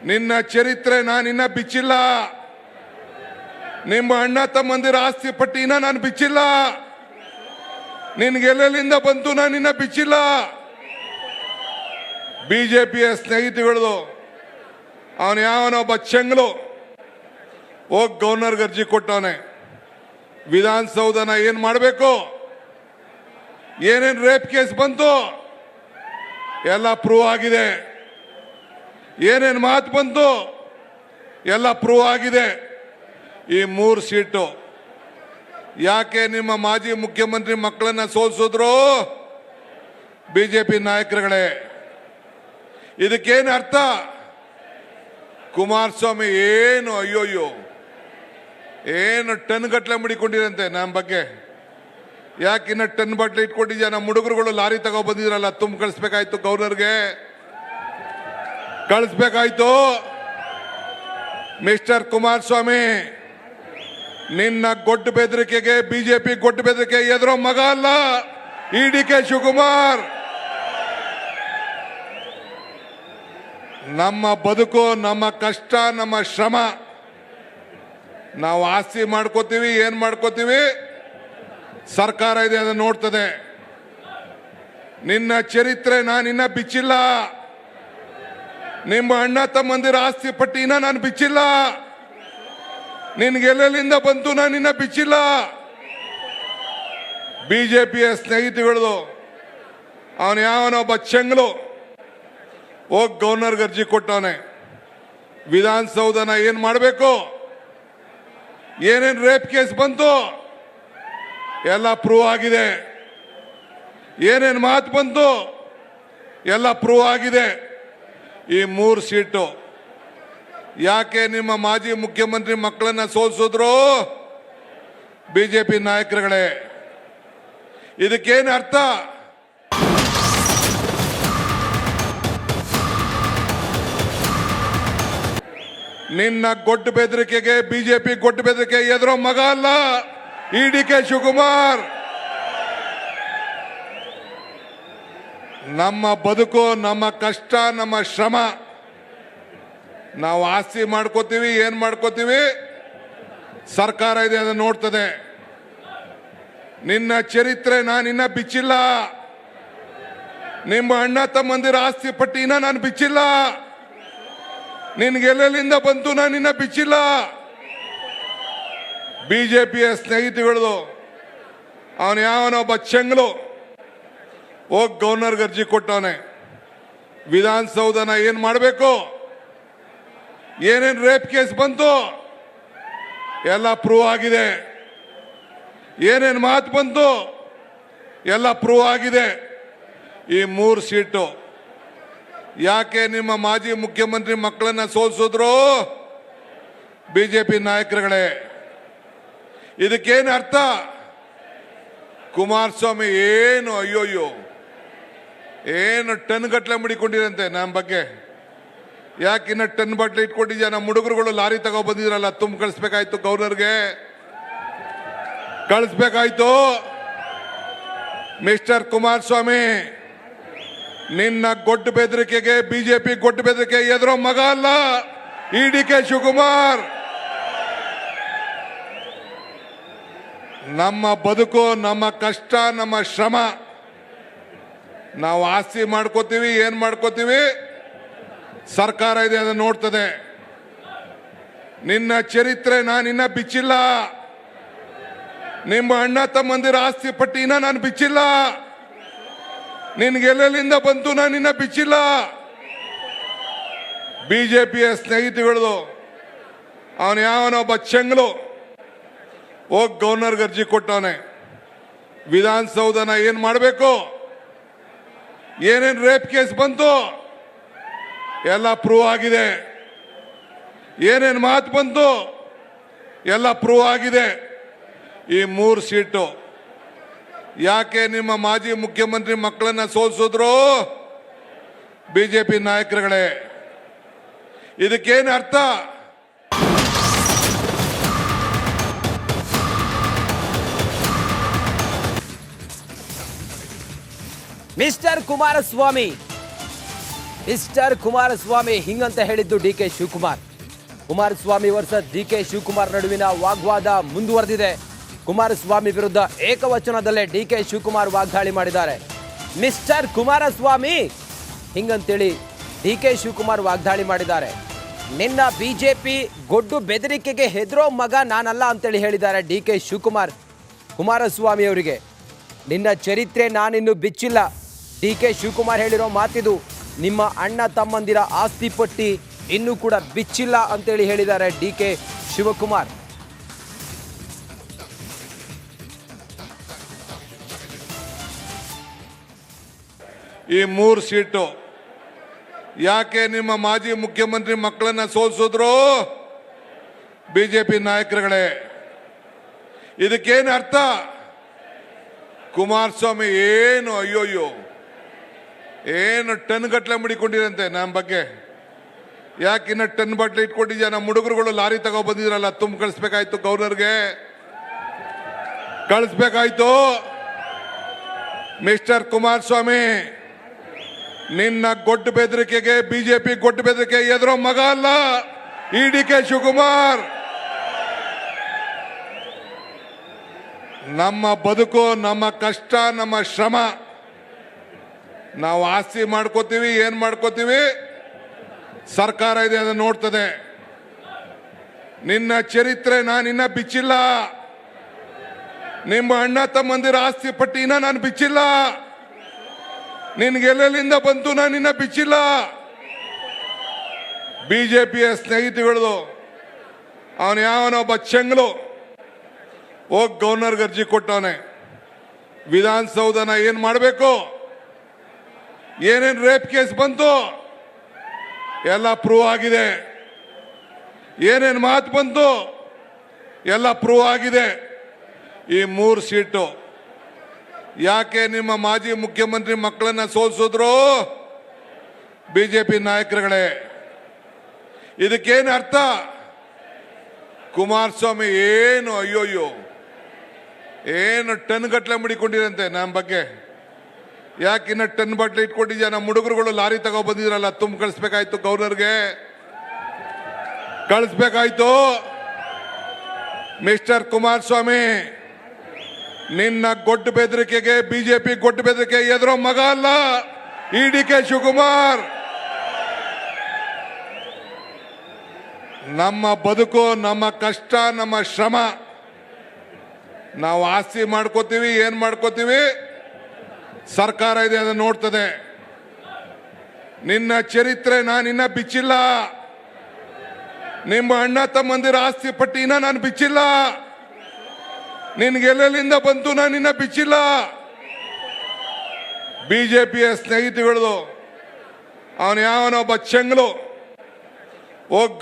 ನಿನ್ನ ಚರಿತ್ರೆ ನಾನಿನ್ನ ಬಿಚ್ಚಿಲ್ಲ. ನಿಮ್ಮ ಅಣ್ಣ ತಮ್ಮಂದಿರ ಆಸ್ತಿ ಪಟ್ಟಿನ ನಾನು ಬಿಚ್ಚಿಲ್ಲ. ನಿನ್ಗೆಲ್ಲಿಂದ ಬಂತು ನಾನಿನ್ನ ಬಿಚ್ಚಿಲ್ಲ. ಬಿಜೆಪಿಯ ಸ್ನೇಹಿತಗಳು ಅವನು ಯಾವನೊಬ್ಬ ಚೆಂಗ್ಲು ಹೋಗಿ ಗವರ್ನರ್ ಅರ್ಜಿ ಕೊಟ್ಟವನೆ. ವಿಧಾನಸೌಧನ ಏನ್ ಮಾಡಬೇಕು, ಏನೇನ್ ರೇಪ್ ಕೇಸ್ ಬಂತು ಎಲ್ಲ ಪ್ರೂವ್ ಆಗಿದೆ. ಏನೇನ್ ಮಾತು ಬಂತು ಎಲ್ಲ ಪ್ರೂವ್ ಆಗಿದೆ. ಈ 3 ಸೀಟು ಯಾಕೆ ನಿಮ್ಮ ಮಾಜಿ ಮುಖ್ಯಮಂತ್ರಿ ಮಕ್ಕಳನ್ನ ಸೋಲಿಸಿದ್ರು? ಬಿಜೆಪಿ ನಾಯಕರುಗಳೇ, ಇದಕ್ಕೇನು ಅರ್ಥ? ಕುಮಾರಸ್ವಾಮಿ ಏನು ಅಯ್ಯೋಯ್ಯೋ ಏನು ಟನ್ ಗಟ್ಲೆ ಮಡಿಕೊಂಡಿರಂತೆ ನಮ್ಮ ಬಗ್ಗೆ. ಯಾಕಿನ್ನ ಟನ್ ಬಟ್ಲೆ ಇಟ್ಕೊಂಡಿದ್ಯಾ? ನಮ್ಮ ಹುಡುಗರುಗಳು ಲಾರಿ ತಗೋ ಬಂದಿದ್ರಲ್ಲ, ತುಂಬ ಕಳಿಸ್ಬೇಕಾಯ್ತು, ಗವರ್ನರ್ಗೆ ಕಳಿಸ್ಬೇಕಾಯ್ತು. ಮಿಸ್ಟರ್ ಕುಮಾರಸ್ವಾಮಿ, ನಿನ್ನ ಗೊಡ್ಡು ಬೆದರಿಕೆಗೆ ಬಿಜೆಪಿ ಗೊಡ್ಡು ಬೆದರಿಕೆ ಎದುರೋ ಮಗ ಅಲ್ಲ ಈ ಡಿ.ಕೆ. ಶಿವಕುಮಾರ್. ನಮ್ಮ ಬದುಕು, ನಮ್ಮ ಕಷ್ಟ, ನಮ್ಮ ಶ್ರಮ, ನಾವು ಆಸ್ತಿ ಮಾಡ್ಕೋತೀವಿ, ಏನ್ ಮಾಡ್ಕೋತೀವಿ, ಸರ್ಕಾರ ಇದೆ ಅದನ್ನು ನೋಡ್ತದೆ. ನಿನ್ನ ಚರಿತ್ರೆ ನಾನಿನ್ನ ಬಿಚ್ಚಿಲ್ಲ. ನಿಮ್ಮ ಅಣ್ಣ ತಮ್ಮಂದಿರ ಆಸ್ತಿ ಪಟ್ಟಿನ ನಾನು ಬಿಚ್ಚಿಲ್ಲ. ನಿನ್ಗೆಲ್ಲಿಂದ ಬಂತು ನಾನಿನ್ನ ಬಿಚ್ಚಿಲ್ಲ. ಬಿಜೆಪಿಯ ಸ್ನೇಹಿತಗಳು ಅವನು ಯಾವನೊಬ್ಬ ಚೆಂಗ್ಲು ಹೋಗಿ ಗವರ್ನರ್ ಅರ್ಜಿ ಕೊಟ್ಟವನೆ. ವಿಧಾನಸೌಧನ ಏನ್ ಮಾಡಬೇಕು, ಏನೇನ್ ರೇಪ್ ಕೇಸ್ ಬಂತು ಎಲ್ಲ ಪ್ರೂವ್ ಆಗಿದೆ. ಏನೇನ್ ಮಾತು ಬಂತು ಎಲ್ಲ ಪ್ರೂವ್ ಆಗಿದೆ. ಈ 3 ಸೀಟು ಯಾಕೆ ನಿಮ್ಮ ಮಾಜಿ ಮುಖ್ಯಮಂತ್ರಿ ಮಕ್ಕಳನ್ನ ಸೋಲಿಸಿದ್ರು? ಬಿಜೆಪಿ ನಾಯಕರುಗಳೇ, ಇದಕ್ಕೇನು ಅರ್ಥ? ನಿನ್ನ ಗೊಡ್ಡು ಬೆದರಿಕೆಗೆ ಬಿಜೆಪಿ ಗೊಡ್ಡು ಬೆದರಿಕೆ ಎದುರೋ ಮಗ ಅಲ್ಲ ಈ ಡಿ.ಕೆ. ಶಿವಕುಮಾರ್. ನಮ್ಮ ಬದುಕು, ನಮ್ಮ ಕಷ್ಟ, ನಮ್ಮ ಶ್ರಮ, ನಾವು ಆಸ್ತಿ ಮಾಡ್ಕೋತೀವಿ, ಏನ್ ಮಾಡ್ಕೋತೀವಿ, ಸರ್ಕಾರ ಇದೆ ಅದನ್ನು ನೋಡ್ತದೆ. ನಿನ್ನ ಚರಿತ್ರೆ ನಾನಿನ್ನ ಬಿಚ್ಚಿಲ್ಲ. ನಿಮ್ಮ ಅಣ್ಣ ತಮ್ಮಂದಿರ ಆಸ್ತಿ ಪಟ್ಟಿನ ನಾನು ಬಿಚ್ಚಿಲ್ಲ. ನಿನ್ಗೆಲ್ಲಿಂದ ಬಂತು ನಾನಿನ್ನ ಬಿಚ್ಚಿಲ್ಲ. ಬಿಜೆಪಿಯ ಸ್ನೇಹಿತಗಳು ಅವನು ಯಾವನೊಬ್ಬ ಚೆಂಗ್ಲು ಹೋಗಿ ಗವರ್ನರ್ ಅರ್ಜಿ ಕೊಟ್ಟವನೆ. ವಿಧಾನಸೌಧನ ಏನ್ ಮಾಡಬೇಕು, ಏನೇನ್ ರೇಪ್ ಕೇಸ್ ಬಂತು ಎಲ್ಲ ಪ್ರೂವ್ ಆಗಿದೆ. ಏನೇನ್ ಮಾತು ಬಂತು ಎಲ್ಲ ಪ್ರೂವ್ ಆಗಿದೆ. ಈ 3 ಸೀಟು ಯಾಕೆ ನಿಮ್ಮ ಮಾಜಿ ಮುಖ್ಯಮಂತ್ರಿ ಮಕ್ಕಳನ್ನ ಸೋಲಿಸಿದ್ರು? ಬಿಜೆಪಿ ನಾಯಕರುಗಳೇ, ಇದಕ್ಕೇನು ಅರ್ಥ? ಕುಮಾರಸ್ವಾಮಿ ಏನು ಅಯ್ಯೋಯ್ಯೋ ಏನು ಟನ್ ಗಟ್ಲೆ ಮಡಿಕೊಂಡಿರಂತೆ ನಮ್ಮ ಬಗ್ಗೆ. ಯಾಕಿನ್ನ ಟನ್ ಬಟ್ಲೆ ಇಟ್ಕೊಂಡಿದ್ಯಾ? ನಮ್ಮ ಹುಡುಗರುಗಳು ಲಾರಿ ತಗೋ ಬಂದಿದ್ರಲ್ಲ, ತುಂಬ ಕಳಿಸ್ಬೇಕಾಯ್ತು, ಗವರ್ನರ್ಗೆ ಕಳಿಸ್ಬೇಕಾಯ್ತು. ಮಿಸ್ಟರ್ ಕುಮಾರಸ್ವಾಮಿ, ನಿನ್ನ ಗೊಡ್ಡು ಬೆದರಿಕೆಗೆ ಬಿಜೆಪಿ ಗೊಡ್ಡು ಬೆದರಿಕೆ ಎದುರೋ ಮಗ ಅಲ್ಲ ಈ ಡಿ.ಕೆ. ಶಿವಕುಮಾರ್. ನಮ್ಮ ಬದುಕು, ನಮ್ಮ ಕಷ್ಟ, ನಮ್ಮ ಶ್ರಮ, ನಾವು ಆಸ್ತಿ ಮಾಡ್ಕೋತೀವಿ, ಏನ್ ಮಾಡ್ಕೋತೀವಿ, ಸರ್ಕಾರ ಇದೆ ಅದನ್ನು ನೋಡ್ತದೆ. ನಿನ್ನ ಚರಿತ್ರೆ ನಾನಿನ್ನ ಬಿಚ್ಚಿಲ್ಲ. ನಿಮ್ಮ ಅಣ್ಣ ತಮ್ಮಂದಿರ ಆಸ್ತಿ ಪಟ್ಟಿನ ನಾನು ಬಿಚ್ಚಿಲ್ಲ. ನಿನ್ಗೆಲ್ಲಿಂದ ಬಂತು ನಾನಿನ್ನ ಬಿಚ್ಚಿಲ್ಲ. ಬಿಜೆಪಿಯ ಸ್ನೇಹಿತಗಳು ಅವನು ಯಾವನೊಬ್ಬ ಚೆಂಗ್ಲು ಹೋಗಿ ಗವರ್ನರ್ ಅರ್ಜಿ ಕೊಟ್ಟವನೆ. ವಿಧಾನಸೌಧನ ಏನ್ ಮಾಡಬೇಕು, ಏನೇನ್ ರೇಪ್ ಕೇಸ್ ಬಂತು ಎಲ್ಲ ಪ್ರೂವ್ ಆಗಿದೆ. ಏನೇನ್ ಮಾತು ಬಂತು ಎಲ್ಲ ಪ್ರೂವ್ ಆಗಿದೆ. ಈ 3 ಸೀಟು ಯಾಕೆ ನಿಮ್ಮ ಮಾಜಿ ಮುಖ್ಯಮಂತ್ರಿ ಮಕ್ಕಳನ್ನ ಸೋಲಿಸಿದ್ರು? ಬಿಜೆಪಿ ನಾಯಕರುಗಳೇ, ಇದಕ್ಕೇನು ಅರ್ಥ? ಮಿಸ್ಟರ್ ಕುಮಾರಸ್ವಾಮಿ, ಮಿಸ್ಟರ್ ಕುಮಾರಸ್ವಾಮಿ ಹಿಂಗಂತ ಹೇಳಿದ್ದು D K Shivakumar. Kumaraswamy versus D K Shivakumar ನಡುವಿನ ವಾಗ್ವಾದ ಮುಂದುವರೆದಿದೆ. ಕುಮಾರಸ್ವಾಮಿ ವಿರುದ್ಧ ಏಕವಚನದಲ್ಲೇ ಡಿ ಕೆ ಶಿವಕುಮಾರ್ ವಾಗ್ದಾಳಿ ಮಾಡಿದ್ದಾರೆ. ಮಿಸ್ಟರ್ ಕುಮಾರಸ್ವಾಮಿ ಹಿಂಗಂತೇಳಿ ಡಿ ಕೆ ಶಿವಕುಮಾರ್ ವಾಗ್ದಾಳಿ ಮಾಡಿದ್ದಾರೆ. ನಿನ್ನ ಬಿಜೆಪಿ ಗೊಡ್ಡು ಬೆದರಿಕೆಗೆ ಹೆದರೋ ಮಗ ನಾನಲ್ಲ ಅಂತೇಳಿ ಹೇಳಿದ್ದಾರೆ ಡಿ ಕೆ ಶಿವಕುಮಾರ್ ಕುಮಾರಸ್ವಾಮಿ ಅವರಿಗೆ. ನಿನ್ನ ಚರಿತ್ರೆ ನಾನಿನ್ನು ಬಿಚ್ಚಿಲ್ಲ. ಡಿ ಕೆ ಶಿವಕುಮಾರ್ ಹೇಳಿರೋ ಮಾತಿದು. ನಿಮ್ಮ ಅಣ್ಣ ತಮ್ಮಂದಿರ ಆಸ್ತಿ ಪಟ್ಟಿ ಇನ್ನೂ ಕೂಡ ಬಿಚ್ಚಿಲ್ಲ ಅಂತೇಳಿ ಹೇಳಿದ್ದಾರೆ ಡಿ ಕೆ ಶಿವಕುಮಾರ್. ಈ 3 ಸೀಟು ಯಾಕೆ ನಿಮ್ಮ ಮಾಜಿ ಮುಖ್ಯಮಂತ್ರಿ ಮಕ್ಕಳನ್ನ ಸೋಲಿಸಿದ್ರು? ಬಿಜೆಪಿ ನಾಯಕರುಗಳೇ, ಇದಕ್ಕೇನು ಅರ್ಥ? ಕುಮಾರಸ್ವಾಮಿ ಏನು ಅಯ್ಯೋಯ್ಯೋ ಏನು ಟನ್ ಗಟ್ಟಲೆ ಮುಡಿಕೊಂಡಿರಂತೆ ನಮ್ಮ ಬಗ್ಗೆ. ಯಾಕಿನ್ನ ಟನ್ ಬಟ್ಲೆ ಇಟ್ಕೊಂಡಿದ್ಯಾ? ನಮ್ಮ ಹುಡುಗರುಗಳು ಲಾರಿ ತಗೋ ಬಂದಿದ್ರಲ್ಲ, ತುಂಬ ಕಳಿಸ್ಬೇಕಾಯ್ತು, ಗವರ್ನರ್ಗೆ ಕಳಿಸ್ಬೇಕಾಯ್ತು. ಮಿಸ್ಟರ್ ಕುಮಾರಸ್ವಾಮಿ, ನಿನ್ನ ಗೊಡ್ಡು ಬೆದರಿಕೆಗೆ ಬಿಜೆಪಿ ಗೊಡ್ಡು ಬೆದರಿಕೆ ಎದುರೋ ಮಗ ಅಲ್ಲ ಈ ಡಿ ಕೆ ಶಿವಕುಮಾರ್. ನಮ್ಮ ಬದುಕು, ನಮ್ಮ ಕಷ್ಟ, ನಮ್ಮ ಶ್ರಮ, ನಾವು ಆಸ್ತಿ ಮಾಡ್ಕೋತೀವಿ, ಏನ್ ಮಾಡ್ಕೋತೀವಿ, ಸರ್ಕಾರ ಇದೆ ಅದನ್ನು ನೋಡ್ತದೆ. ನಿನ್ನ ಚರಿತ್ರೆ ನಾನಿನ್ನ ಬಿಚ್ಚಿಲ್ಲ. ನಿಮ್ಮ ಅಣ್ಣ ತಮ್ಮಂದಿರ ಆಸ್ತಿ ಪಟ್ಟಿನ ನಾನು ಬಿಚ್ಚಿಲ್ಲ. ನಿನ್ಗೆಲ್ಲಿಂದ ಬಂತು ನಾನಿನ್ನ ಬಿಚ್ಚಿಲ್ಲ. ಬಿಜೆಪಿಯ ಸ್ನೇಹಿತಗಳದು ಅವನು ಯಾವನೊಬ್ಬ ಚೆಂಗ್ಲು ಹೋಗಿ ಗವರ್ನರ್ಗೆ ಅರ್ಜಿ ಕೊಟ್ಟವನೆ. ವಿಧಾನಸೌಧನ ಏನ್ ಮಾಡಬೇಕು, ಏನೇನು ರೇಪ್ ಕೇಸ್ ಬಂತು ಎಲ್ಲ ಪ್ರೂವ್ ಆಗಿದೆ. ಏನೇನು ಮಾತು ಬಂತು ಎಲ್ಲ ಪ್ರೂವ್ ಆಗಿದೆ. ಈ 3 ಸೀಟು ಯಾಕೆ ನಿಮ್ಮ ಮಾಜಿ ಮುಖ್ಯಮಂತ್ರಿ ಮಕ್ಕಳನ್ನ ಸೋಲಿಸಿದ್ರು? ಬಿಜೆಪಿ ನಾಯಕರುಗಳೇ, ಇದಕ್ಕೇನು ಅರ್ಥ? ಕುಮಾರಸ್ವಾಮಿ ಏನು ಅಯ್ಯೋಯ್ಯೋ ಏನು ಟನ್ ಗಟ್ಟಲೆ ಮುಡಿಕೊಂಡಿರಂತೆ ನಮ್ಮ ಬಗ್ಗೆ. ಯಾಕಿನ್ನ ಟನ್ ಬಟ್ಲೆ ಇಟ್ಕೊಂಡಿದ್ಯಾ? ನಮ್ಮ ಹುಡುಗರುಗಳು ಲಾರಿ ತಗೋ ಬಂದಿದ್ರಲ್ಲ, ತುಂಬ ಕಳಿಸ್ಬೇಕಾಯ್ತು, ಗವರ್ನರ್ಗೆ ಕಳಿಸ್ಬೇಕಾಯ್ತು. ಮಿಸ್ಟರ್ ಕುಮಾರಸ್ವಾಮಿ, ನಿನ್ನ ಗೊಡ್ಡು ಬೆದರಿಕೆಗೆ ಬಿಜೆಪಿ ಗೊಡ್ಡು ಬೆದರಿಕೆ ಎದುರೋ ಮಗ ಅಲ್ಲ ಈ ಡಿ ಕೆ ಶಿವಕುಮಾರ್. ನಮ್ಮ ಬದುಕು, ನಮ್ಮ ಕಷ್ಟ, ನಮ್ಮ ಶ್ರಮ, ನಾವು ಆಸ್ತಿ ಮಾಡ್ಕೋತೀವಿ, ಏನ್ ಮಾಡ್ಕೋತೀವಿ, ಸರ್ಕಾರ ಇದೆ ಅದನ್ನು ನೋಡ್ತದೆ. ನಿನ್ನ ಚರಿತ್ರೆ ನಾನಿನ್ನ ಬಿಚ್ಚಿಲ್ಲ. ನಿಮ್ಮ ಅಣ್ಣ ತಮ್ಮಂದಿರ ಆಸ್ತಿ ಪಟ್ಟಿನ ನಾನು ಬಿಚ್ಚಿಲ್ಲ. ನಿನ್ಗೆಲ್ಲಿಂದ ಬಂತು ನಾನಿನ್ನ ಬಿಚ್ಚಿಲ್ಲ. ಬಿಜೆಪಿಯ ಸ್ನೇಹಿತಗಳದು ಅವನು ಯಾವನೊಬ್ಬ ಚೆಂಗ್ಲು ಹೋಗಿ